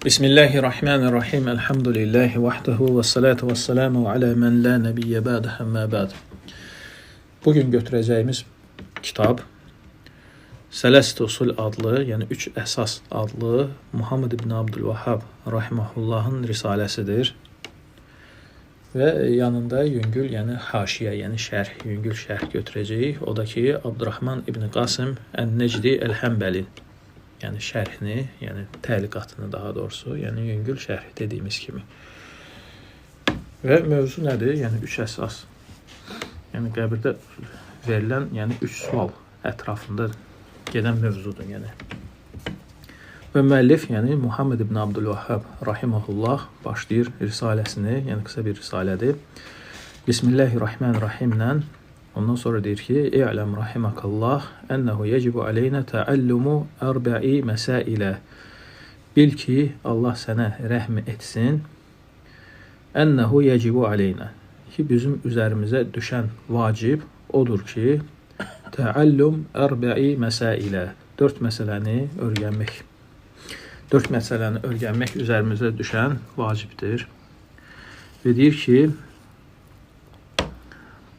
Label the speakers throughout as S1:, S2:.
S1: Bismillahirrahmanirrahim. Elhamdülillahi vahdehu ve salatu ve selamu ala men la nebiyye ba'd amma ba'd. Bugün götürəcəyimiz kitab Sələst-i Usul adlı, yəni 3 əsas adlı Muhammed ibn Abdülvahhab rahimehullahın risaləsidir. Və yanında yüngül, yəni haşiyə, yəni şərh, yüngül şərh götürəcəyik. O da ki, Abdurrahman ibn Qasım Ən-Necdi Əl-Həmbəli, yəni şərhini, yəni təliqatını daha doğrusu, yəni yüngül şərh dediyimiz kimi. Və mövzu nədir? Yəni 3 əsas. Yəni qəbirdə verilən, yəni 3 sual ətrafında gedən mövzudur, yəni. Və müəllif, yəni Muhammed ibn Abdülvahhab rahimehullah başlayır risaləsini, yəni qısa bir risalədir. Bismillahirrahmanirrahimlə ondan sonra deyir ki, "İ'lem rahimakallah ennehu yecibu aleyna ta'allumu arba'i mesaile." Bil ki, Allah sənə rəhm etsin. Ennehu yecibu aleyna. Ki bizim üzərimizə düşən vacib odur ki, ta'allum arba'i mesaile. 4 məsələni öyrənmək. 4 məsələni öyrənmək üzərimizə düşən vacibdir. Və deyir ki,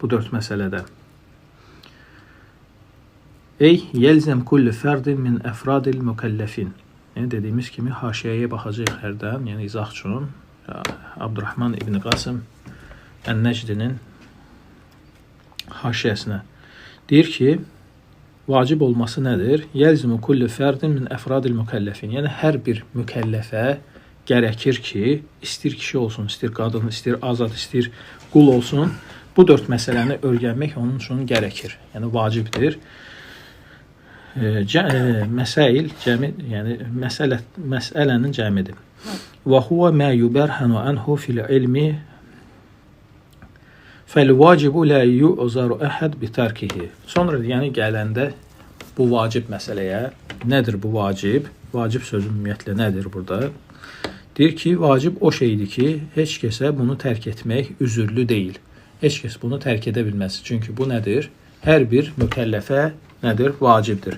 S1: bu 4 məsələdə yelzem kulli ferdin min efradil mükellefin. Yəni dediyimiz kimi haşiyəyə baxacağıq hərdən, yəni izah üçün Abdurrahman ibn Qasım Ən-Necdinin haşiyəsinə. Deyir ki, vacib olması nədir? Yelzemu kulli ferdin min efradil mükellefin. Yəni hər bir mükəlləfə gərəkir ki, istir kişi olsun, istir qadın, istir azad, istir qul olsun, bu 4 məsələni öyrənmək onun üçün gərəkir. Yəni vacibdir. Məsail cəmi, yəni məsələnin cəmidir. Və huwa ma yuberhanu anhu fil ilmi fel vacibu la yu'zaru ahad bi tarkihi. Sonra yəni gələndə bu vacib məsələyə, nədir bu vacib? Vacib sözü ümumiyyətlə nədir burada? Deyir ki, vacib o şeydir ki, heç kəsə bunu tərk etmək üzürlü deyil. Heç kəs bunu tərk edə bilməz. Çünki bu nədir? Hər bir mükəlləfə nədir? Vacibdir.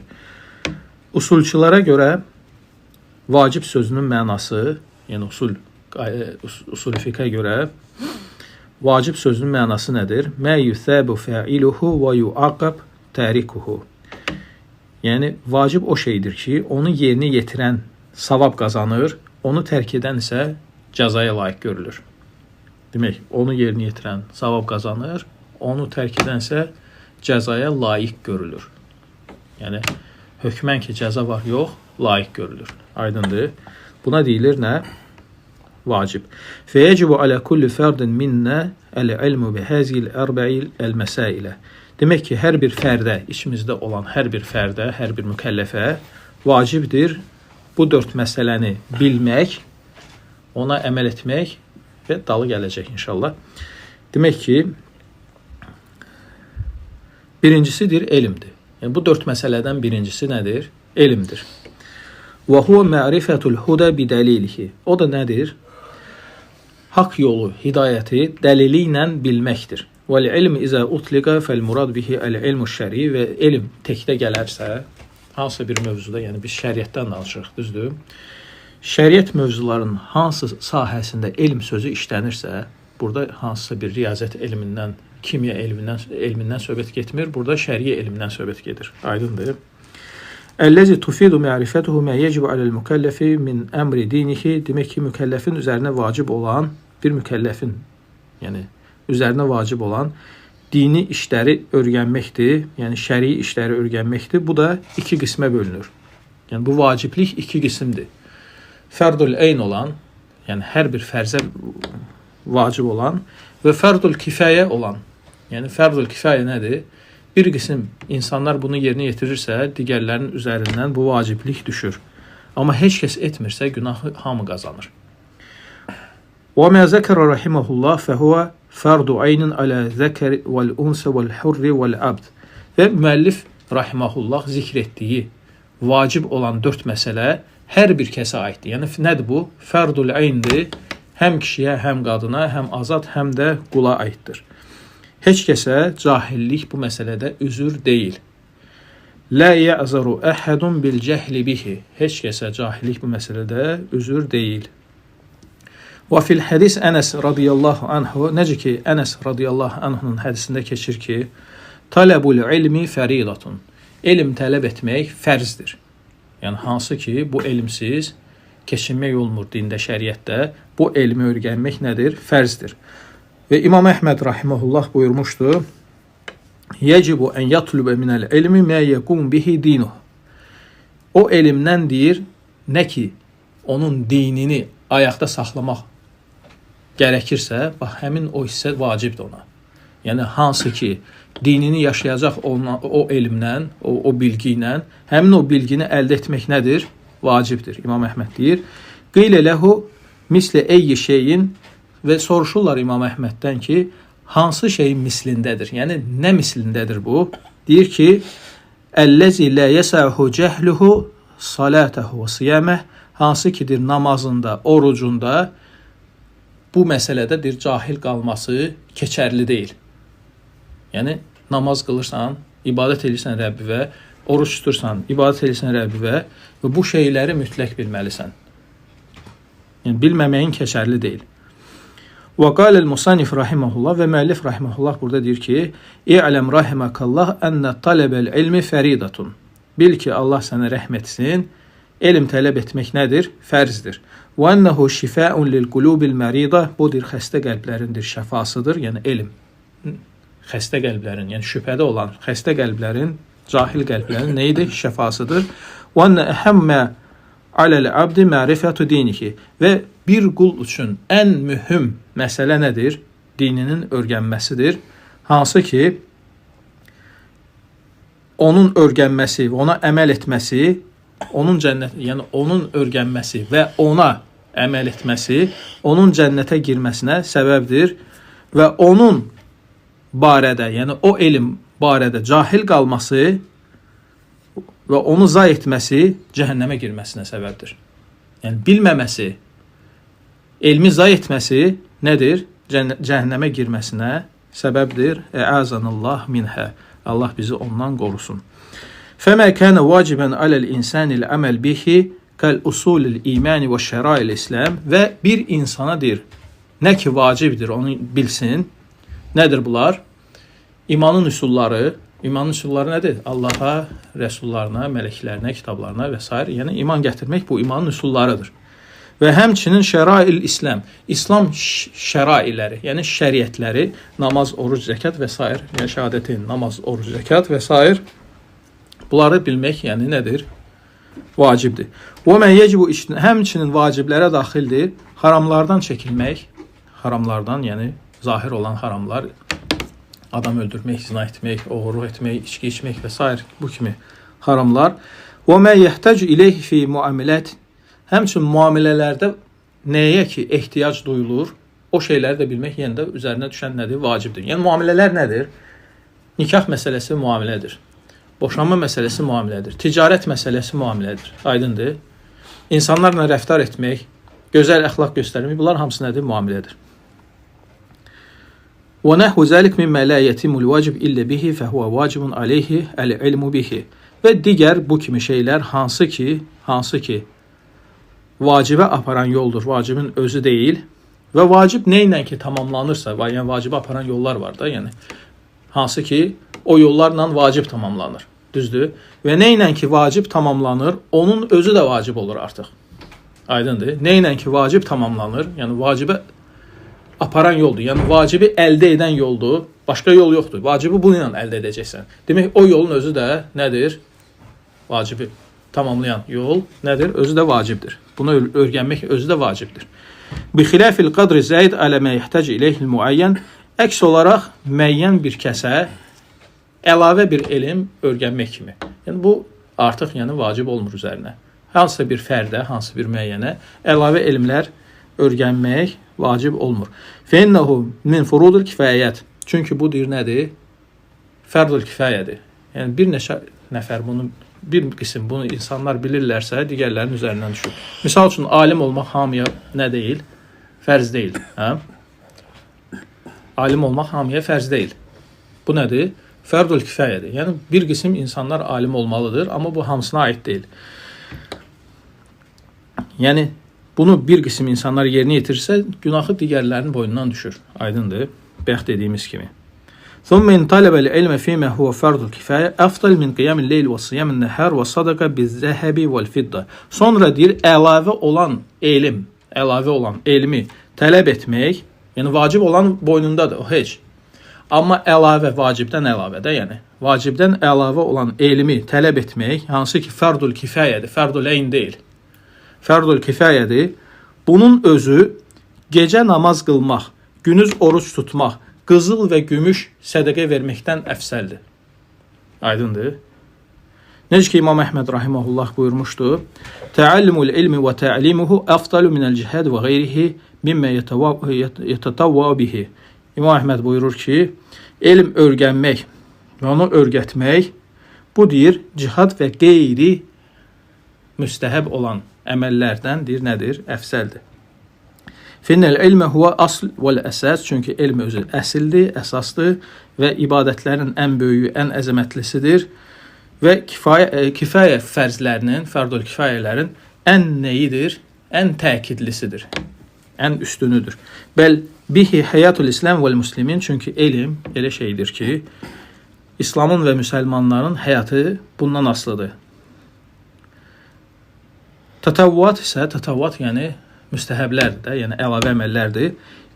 S1: Usulçulara görə vacib sözünün mənası, yəni usul fiqhə görə vacib sözünün mənası nədir? Mə yuthabu fa'iluhu və yu'aqab tarikuhu. Yəni vacib o şeydir ki, onu yerinə yetirən savab qazanır, onu tərk edən isə cəzaya layiq görülür. Demək, onu yerinə yetirən savab qazanır, onu tərk edən isə cəzaya layiq görülür. Yəni hökmən ki, cəza var, yox, layiq görülür. Aydındır. Buna deyilir nə? Vacib. Fəyəcibu alə kulli fərdin minnə əl-ilmu bihəzil ərbə'il əl-məsailə. Demək ki, hər bir fərdə, içimizdə olan hər bir fərdə, hər bir mükəlləfə vacibdir bu 4 məsələni bilmək, ona əməl etmək və dalı gələcək inşallah. Demək ki, birincisidir elmdir. Yəni bu 4 məsələdən birincisi nədir? Elmdir. Və huwa ma'rifatul huda bi dalilihi. O da nədir? Haqq yolu, hidayəti dəlili ilə bilməkdir. Vəl ilm izə utliqa fəl murad bihi əl-ilmu şəri. Və elm təkdə gələrsə, hansısa bir mövzuda, yəni biz şəriətdən danışırıq, düzdür? Şəriət mövzularının hansı sahəsində elm sözü işlənirsə, burada hansısa bir riyaziyyat elmindən, kimya elmindən söhbət getmir, burada şəriə elmindən söhbət gedir. Aydındır. Əlləzi tufidu ma'rifatuhu ma yacibu aləl-mükəlləfi min əmri dinihi. Demək ki, mükəlləfin üzərinə vacib olan, bir mükəlləfin, yəni üzərinə vacib olan dini işləri öyrənməkdir, yəni şəri işləri öyrənməkdir. Bu da 2 qismə bölünür. Yəni bu vaciblik 2 qismdir. Fərdül eyn olan, yəni hər bir fərzə vacib olan və fərdül kifayə olan. Yəni fərdül kifayə nədir? Bir qism insanlar bunu yerinə yetirirsə, digərlərinin üzərindən bu vaciblik düşür. Amma heç kəs etmirsə, günahı hamı qazanır. Və mə zəkərə rahiməhullah fəhuvə fərdu aynin alə zəkəri vəl-unsə vəl-hurri vəl-abd. Və müəllif rahiməhullah zikr etdiyi vacib olan 4 məsələ hər bir kəsə aiddir. Yəni nədir bu? Fərdul ayndir. Həm kişiyə, həm qadına, həm azad, həm də qula aiddir. Heç kəsə cahillik bu məsələdə üzür deyil. La ya'zaru ahadun bil cehli bihi. Heç kəsə cahillik bu məsələdə üzür deyil. Və fil hadis Ənas radiyallahu anhu, necə ki Ənas radiyallahu anhunun hədisində keçir ki, talabul ilmi faridatun. Elm tələb etmək fərzdir. Yəni hansı ki bu elmsiz keçinmək olmur dində, şəriətdə. Bu elmi öyrənmək nədir? Fərzdir. Və İmam Əhməd rahimehullah buyurmuşdu: "Yecibu en yatlube minel ilmi ma yekun bihi dinuh." O elmdən deyir, nə ki onun dinini ayaqda saxlamaq gərəkirsə, bax həmin o hissə vacibdir ona. Yəni hansı ki dinini yaşayacaq o elmlə, o bilgi ilə, həmin o bilgini əldə etmək nədir? Vacibdir. İmam Əhməd deyir: "Qilə lehu misli eyyi şeyin." Və soruşurlar İmam Əhməddən ki, hansı şeyin mislindədir? Yəni nə mislindədir bu? Deyir ki, "Əlləzi la yasahu cehluhu salatahu və siyameh." Hansı kidir namazında, orucunda bu məsələdə bir cahil qalması keçərli deyil. Yəni namaz qılırsan, ibadət edirsən Rəbbivə, oruç tutursan, ibadət edirsən Rəbbivə və bu şeyləri mütləq bilməlisən. Yəni bilməməyin keçərli deyil. Və qal el-musannif rahimehullah, və müəllif rahimehullah burada deyir ki, "İ'lem rahimakallah enne talabel ilmi faridatun." Bil ki Allah sənə rəhm etsin, elm tələb etmək nədir? Fərzdir. Və ennehu şifaun lil qulubil marida. Bu dir xəstə qəlblərindir şəfasıdır. Yəni elm xəstə qəlblərin, yəni şübhədə olan xəstə qəlblərin, cahil qəlblərin nə idi? Şəfasıdır. Və enne ehəmmə aləl abdi ma'rifatu dinihi. Və bir qul üçün ən mühüm məsələ nədir? Dininin öyrənməsidir. Hansı ki onun öyrənməsi və ona əməl etməsi, onun cənnət, yəni onun öyrənməsi və ona əməl etməsi onun cənnətə girməsinə səbəbdir və onun barədə, yəni o elm barədə cahil qalması və onu zay etməsi cəhənnəmə girməsinə səbəbdir. Yəni bilməməsi, elmi zay etməsi nədir? Cəhənnəmə girməsinə səbəbdir. Əazanallah minhə. Allah bizi ondan qorusun. Fəmə kənə vacibən aləl insanil əməl bihi kəl usulil imani və şərail İslam. Və bir insana deyir, nə ki vacibdir onu bilsin. Nədir bunlar? İmanın üsulları. İmanın üsulları nədir? Allaha, rəsullarına, mələklərinə, kitablarına və s. Yəni iman gətirmək bu imanın üsullarıdır. Və həmçinin şərail İslam, İslam şərailəri, yəni şəriətləri, namaz, oruc, zəkat və s. Yəni şəhadətin, namaz, oruc, zəkat və s. Bunları bilmək, yəni nədir? Vacibdir. Və mən yecibu həmçinin vaciblərə daxildir. Haramlardan çəkilmək, haramlardan, yəni zahir olan haramlar, adam öldürmək, zina etmək, oğurluq etmək, içki içmək və s. bu kimi haramlar. Və mən yəhtacu ileyhi fi muamilət. Həmçinin müamilələrdə nəyə ki ehtiyac duyulur, o şeyləri də bilmək yenə də üzərinə düşən nədir? Vacibdir. Yəni müamilələr nədir? Nikah məsələsi müamilədir. Boşanma məsələsi müamilədir. Ticarət məsələsi müamilədir. Aydındır. İnsanlarla rəftar etmək, gözəl əxlaq göstərmək, bunlar hamısı nədir? Müamilədir. Və nəhvu zəlik mimmə lə yetimul vacib illə bihi fəhvə vacibun aleyhi əl-ilmu bihi. Və digər bu kimi şeylər hansı ki vacibə aparan yoldur, vacibin özü deyil və vacib nə ilə ki tamamlanırsa, yəni vacibə aparan yollar var da, yəni hansı ki o yollarla vacib tamamlanır, düzdür? Və nə ilə ki vacib tamamlanır, onun özü də vacib olur artıq. Aydındır? Nə ilə ki vacib tamamlanır, yəni vacibə aparan yoldur, yəni vacibi əldə edən yoldur, başqa yol yoxdur. Vacibi bununla əldə edəcəksən. Demək o yolun özü də nədir? Vacibi tamamlayan yol nədir? Özü də vacibdir. Bunu öyrənmək özü də vacibdir. Bi xilafil qadri zaid alə mə yəhtac ileyhil muayyan. Əks olaraq müəyyən bir kəsə əlavə bir elm öyrənmək kimi. Yəni bu artıq yəni vacib olmur üzərinə. Hansısa bir fərdə, hansı bir müəyyənə əlavə elmlər öyrənmək vacib olmur. Fəinnehu min furudul kifayət. Çünki bu deyir nədir? Fərdul kifayədir. Yəni bir neçə nəfər bunu, bir qism bunu insanlar bilirlərsə, digərlərinin üzərindən düşür. Misal üçün alim olmaq hamıya nə deyil? Fərz deyil. Hə? Alim olmaq hamıya fərz deyil. Bu nədir? fərdül kifayədir. Yəni bir qism insanlar alim olmalıdır, amma bu hamısına aid deyil. Yəni bunu bir qism insanlar yerinə yetirsə, günahı digərlərinin boynundan düşür. Aydındır? Bayaq dediyimiz kimi. ثم إن طلب العلم فيما هو فرض الكفاية أفضل من قيام الليل وصيام النهار والصدقة بالذهب والفضة. Sonra deyir, əlavə olan elmi tələb etmək, yəni vacib olan boynundadır, o heç. Amma vacibdən əlavə də, yəni vacibdən əlavə olan elmi tələb etmək, hansı ki fərdül kifayədir, fərdül əyn deyil. Fərdül kifayədir. Bunun özü gecə namaz qılmaq, gündüz oruç tutmaq, qızıl və gümüş sədəqə verməkdən əfsəldir. Aydındır? Necə ki İmam Əhməd rahimehullah buyurmuşdu: "Təallimul ilmi və ta'limuhu afdalu minel cihad və qeyrihi mimma yetatavva bihi." İmam Əhməd buyurur ki, elm öyrənmək və onu öyrətmək bu deyir, cihad və qeyri müstəhəb olan əməllərdən deyir, nədir? Əfsəldir. Finnel ilmə huvə asl vəl əsas, çünki elm özü əsildir, əsasdır və ibadətlərin ən böyüyü, ən əzəmətlisidir və kifayə fərzlərinin, fərdül kifayələrin ən nəyidir? Ən təkidlisidir, ən üstünüdür. Bəl bihi həyatul İslam vəl muslimin, çünki elm elə şeydir ki, İslamın və müsəlmanların həyatı bundan asılıdır. Tatavvat isə, tatavvat yəni müstəhəblərdir də, yəni əlavə əməllərdir.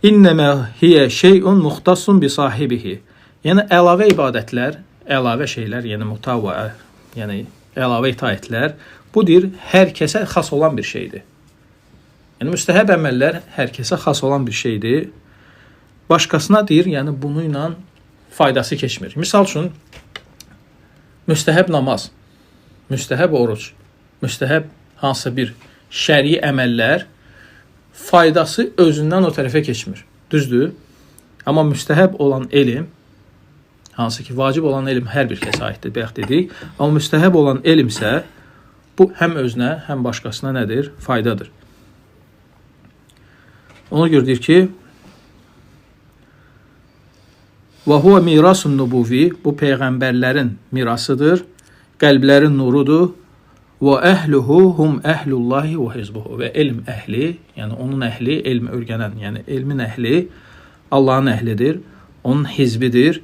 S1: İnnəmə hiyə şeyun muxtasun bi sahibihi. Yəni əlavə ibadətlər, əlavə şeylər, yəni mutavva, yəni əlavə itaətlər, bu deyir, hər kəsə xas olan bir şeydir. Yəni müstəhəb əməllər hər kəsə xas olan bir şeydir. Başqasına deyir, yəni bununla faydası keçmir. Misal üçün, müstəhəb namaz, müstəhəb oruç, müstəhəb hansısa bir şəri əməllər faydası özündən o tərəfə keçmir. Düzdür? Amma müstəhəb olan elm, hansı ki vacib olan elm hər bir kəsə aiddir, bayaq dedik. Amma müstəhəb olan elm isə bu həm özünə, həm başqasına nədir? Faydadır. Ona görə deyir ki, və huvə mirasun nubuvi, bu peyğəmbərlərin mirasıdır, qəlblərin nurudur. Və əhluhu hum əhlullahi və hizbuhu. Və elm əhli, yəni onun əhli, elm öyrənən, yəni elmin əhli Allahın əhlidir, onun hizbidir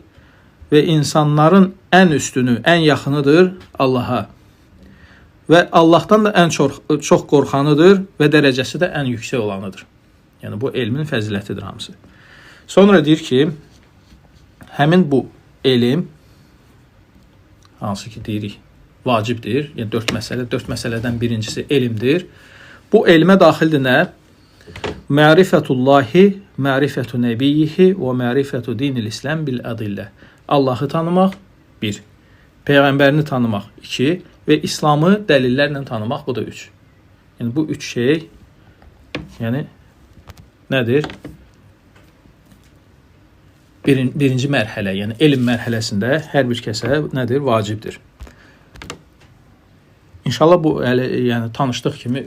S1: və insanların ən üstünü, ən yaxınıdır Allaha. Və Allahdan da ən çox qorxanıdır və dərəcəsi də ən yüksək olanıdır. Yəni bu elmin fəzilətidir hamısı. Sonra deyir ki, həmin bu elm, hansı ki deyirik, vacibdir. Yəni dörd məsələdən birincisi elmdir. Bu elmə daxildir nə? Ma'rifətullahi, ma'rifətu nəbiyyihi və ma'rifətu dinil İslam bil adillə. Allahı tanımaq 1, peyğəmbərini tanımaq 2 və İslamı dəlillərlə tanımaq, bu da 3. Yəni bu 3 şey yəni nədir? Birinci mərhələ, yəni elm mərhələsində hər bir kəsə nədir? Vacibdir. İnşallah bu yəni tanışdıq kimi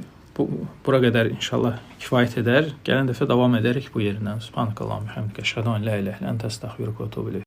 S1: bura qədər inşallah kifayət edər. Gələn dəfə davam edərik bu yerindən. Subhanakallahumma və bihamdikə əşhədu an la ilahə illə əntə əstəğfiruka və etûbü ileyk.